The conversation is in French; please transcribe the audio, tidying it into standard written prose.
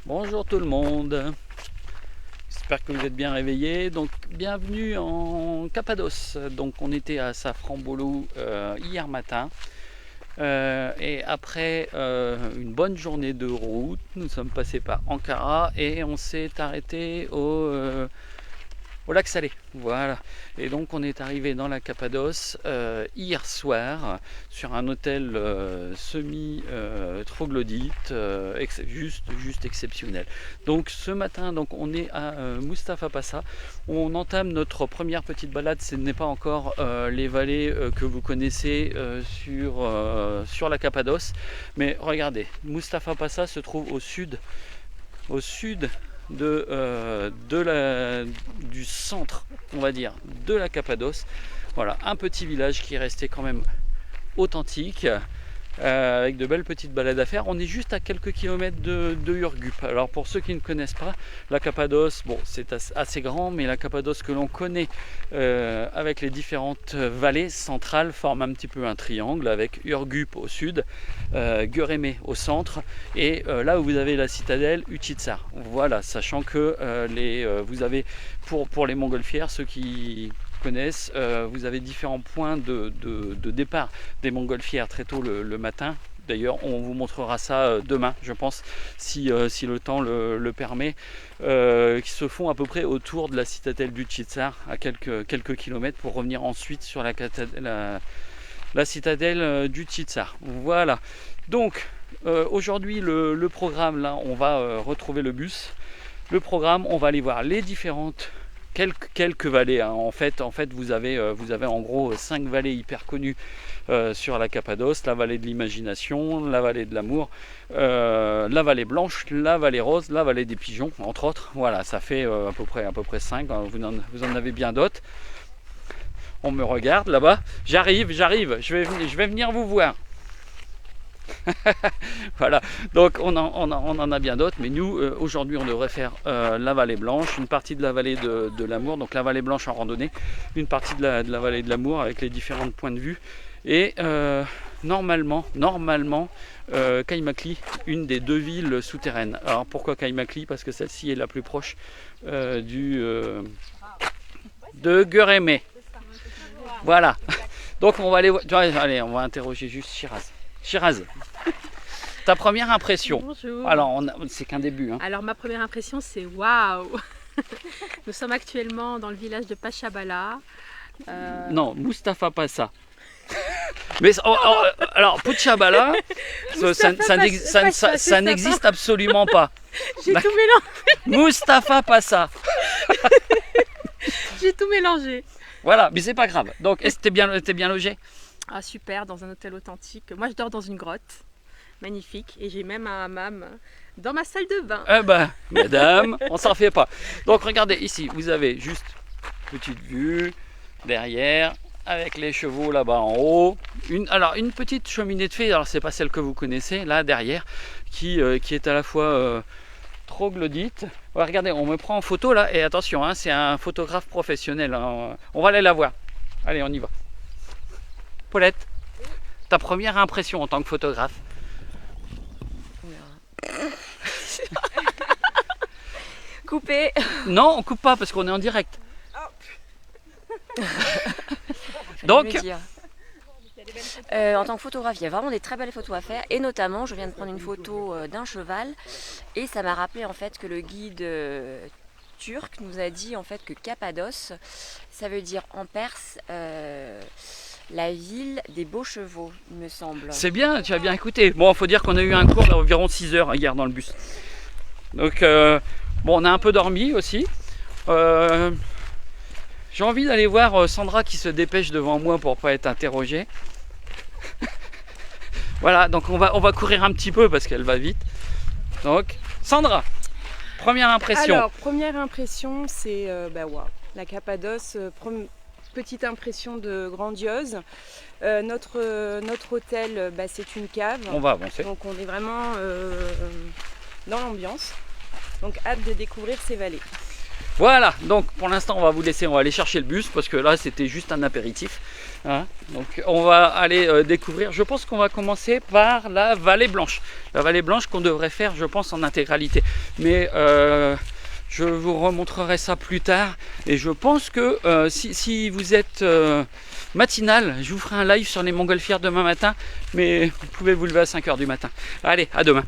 Bonjour tout le monde, j'espère que vous êtes bien réveillés. Donc bienvenue en Cappadoce. Donc on était à Safranbolu hier matin et après une bonne journée de route, nous sommes passés par Ankara et on s'est arrêté au lac Salé. Voilà. Et donc on est arrivé dans la Cappadoce hier soir sur un hôtel semi-troglodyte, juste exceptionnel. Donc ce matin, donc on est à Mustapha Passa. On entame notre première petite balade. Ce n'est pas encore les vallées que vous connaissez sur la Cappadoce, mais regardez, Mustapha Passa se trouve au sud du centre, on va dire, de la Cappadoce. Voilà, un petit village qui est resté quand même authentique, avec de belles petites balades à faire. On est juste à quelques kilomètres de Ürgüp. Alors pour ceux qui ne connaissent pas, la Cappadoce, bon, c'est assez grand, mais la Cappadoce que l'on connaît avec les différentes vallées centrales forme un petit peu un triangle avec Ürgüp au sud, Göreme au centre et là où vous avez la citadelle Uçhisar. Voilà, sachant que vous avez pour les montgolfières, ceux qui connaissent, vous avez différents points de départ des montgolfières très tôt le matin. D'ailleurs, on vous montrera ça demain, je pense, si le temps le permet, qui se font à peu près autour de la citadelle d'Uçhisar, à quelques kilomètres, pour revenir ensuite sur la citadelle d'Uçhisar. Voilà. Donc, aujourd'hui, le programme, là, on va retrouver le bus. Le programme, on va aller voir les différentes quelques vallées, hein. En fait vous avez en gros 5 vallées hyper connues sur la Cappadoce: la vallée de l'imagination, la vallée de l'amour, la vallée blanche, la vallée rose, la vallée des pigeons, entre autres. Voilà, ça fait à peu près 5. Vous en avez bien d'autres. On me regarde là-bas. J'arrive, je vais venir vous voir. Voilà, donc on en a bien d'autres, mais nous aujourd'hui on devrait faire la vallée blanche, une partie de la vallée de l'amour, donc la vallée blanche en randonnée, une partie de la vallée de l'amour avec les différents points de vue, et normalement Kaymakli, une des 2 villes souterraines. Alors pourquoi Kaymakli? Parce que celle-ci est la plus proche de Göreme. Voilà, donc on va aller on va interroger juste Shiraz, ta première impression? Bonjour. Alors, c'est qu'un début. Hein. Alors, ma première impression, c'est waouh. Nous sommes actuellement dans le village de Pachabala. Non, Mustapha Passa. Mais alors, Pachabala, ça n'existe absolument pas. J'ai tout mélangé. Mustapha Passa. J'ai tout mélangé. Voilà, mais c'est pas grave. Donc, est-ce que t'es bien logé? Ah, super, dans un hôtel authentique. Moi, je dors dans une grotte. Magnifique. Et j'ai même un hammam dans ma salle de bain. Eh ben, madame, on s'en fait pas. Donc, regardez, ici, vous avez juste petite vue derrière, avec les chevaux là-bas en haut. Une petite cheminée de fée, alors c'est pas celle que vous connaissez, là derrière, qui est à la fois troglodyte. Ouais, regardez, on me prend en photo là, et attention, hein, c'est un photographe professionnel. Hein. On va aller la voir. Allez, on y va. Paulette, ta première impression en tant que photographe? Coupé. Non, on coupe pas parce qu'on est en direct. Donc, en tant que photographe, il y a vraiment des très belles photos à faire. Et notamment, je viens de prendre une photo d'un cheval. Et ça m'a rappelé en fait que le guide turc nous a dit en fait que Cappadoce, ça veut dire en perse la ville des beaux chevaux, il me semble. C'est bien, tu as bien écouté. Bon, il faut dire qu'on a eu un cours d'environ 6 heures hier dans le bus. Donc, bon, on a un peu dormi aussi. J'ai envie d'aller voir Sandra qui se dépêche devant moi pour ne pas être interrogée. Voilà, donc on va courir un petit peu parce qu'elle va vite. Donc, Sandra, première impression. Alors, première impression, c'est waouh. La Cappadoce, petite impression de grandiose. Notre hôtel, c'est une cave. On va avancer. Donc on est vraiment dans l'ambiance. Donc hâte de découvrir ces vallées. Voilà, donc pour l'instant on va vous laisser, on va aller chercher le bus parce que là c'était juste un apéritif. Hein, donc on va aller découvrir, je pense qu'on va commencer par la Vallée Blanche. La Vallée Blanche qu'on devrait faire, je pense, en intégralité. Mais je vous remontrerai ça plus tard. Et je pense que si vous êtes matinal, je vous ferai un live sur les montgolfières demain matin. Mais vous pouvez vous lever à 5 h du matin. Allez, à demain.